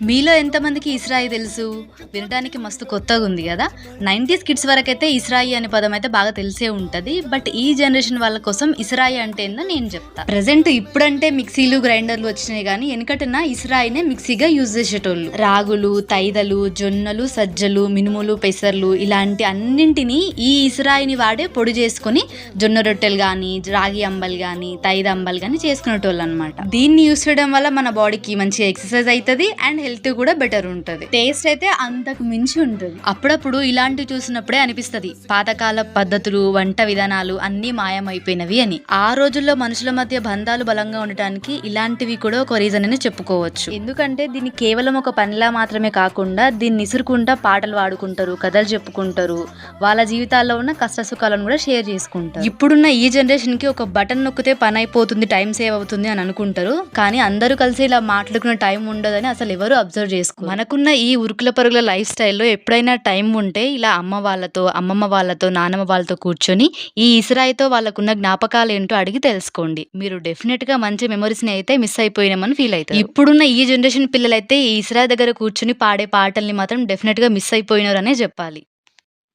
మీలో ఎంతమందికి ఇస్రాయి తెలుసు? వినడానికి మస్తు కొత్తగా ఉంది కదా. 90s కిడ్స్ వరకైతే ఇస్రాయి అనే పదం అయితే బాగా తెలిసే ఉంటది. బట్ ఈ జనరేషన్ వాళ్ళ కోసం ఇస్రాయి అంటే ఏందో నేను చెప్తా. ప్రెసెంట్ ఇప్పుడంటే మిక్సీలు గ్రైండర్లు వచ్చినాయి కానీ వెనకటన ఇస్రాయినే మిక్సీగా యూజ్ చేసేటోళ్ళు. రాగులు, తైదలు, జొన్నలు, సజ్జలు, మినుములు, పెసర్లు ఇలాంటి అన్నింటినీ ఈ ఇస్రాయిని వాడే పొడి చేసుకుని జొన్న రొట్టెలు కానీ, రాగి అంబలు కానీ, తైద అంబలు కానీ చేసుకునేటోళ్ళు అనమాట. దీన్ని యూజ్ చేయడం వల్ల మన బాడీకి మంచి ఎక్సర్సైజ్ అవుతుంది అండ్ హెల్త్ కూడా బెటర్ ఉంటది. టేస్ట్ అయితే అంతకు మించి ఉంటది. అప్పుడప్పుడు ఇలాంటివి చూసినప్పుడే అనిపిస్తది పాతకాల పద్ధతులు, వంట విధానాలు అన్ని మాయమైపోయినవి అని. ఆ రోజుల్లో మనుషుల మధ్య బంధాలు బలంగా ఉండటానికి ఇలాంటివి కూడా ఒక రీజన్ అని చెప్పుకోవచ్చు. ఎందుకంటే దీన్ని కేవలం ఒక పనిలా మాత్రమే కాకుండా దీన్ని ఇసురుకుంటా పాటలు పాడుకుంటారు, కథలు చెప్పుకుంటారు, వాళ్ళ జీవితాల్లో ఉన్న కష్ట సుఖాలను కూడా షేర్ చేసుకుంటారు. ఇప్పుడున్న ఈ జనరేషన్ కి ఒక బటన్ నొక్కితే పని అయిపోతుంది, టైం సేవ్ అవుతుంది అని అనుకుంటారు. కానీ అందరూ కలిసి ఇలా మాట్లాడుకునే టైం ఉండదని అసలు ఎవరు అబ్జర్వ్ చేసుకో. మనకున్న ఈ ఉరుకుల పరుగుల లైఫ్ స్టైల్లో ఎప్పుడైనా టైం ఉంటే ఇలా అమ్మ వాళ్ళతో, అమ్మమ్మ వాళ్ళతో, నానమ్మ వాళ్ళతో కూర్చొని ఈ ఇస్రాయితో వాళ్ళకున్న జ్ఞాపకాలు ఏంటో అడిగి తెలుసుకోండి. మీరు డెఫినెట్ గా మంచి మెమరీస్ ని అయితే మిస్ అయిపోయినామని ఫీల్ అవుతారు. ఇప్పుడున్న ఈ జనరేషన్ పిల్లలైతే ఈ ఇస్రాయి దగ్గర కూర్చొని పాడే పాటల్ని మాత్రం డెఫినెట్ గా మిస్ అయిపోయినారనే చెప్పాలి.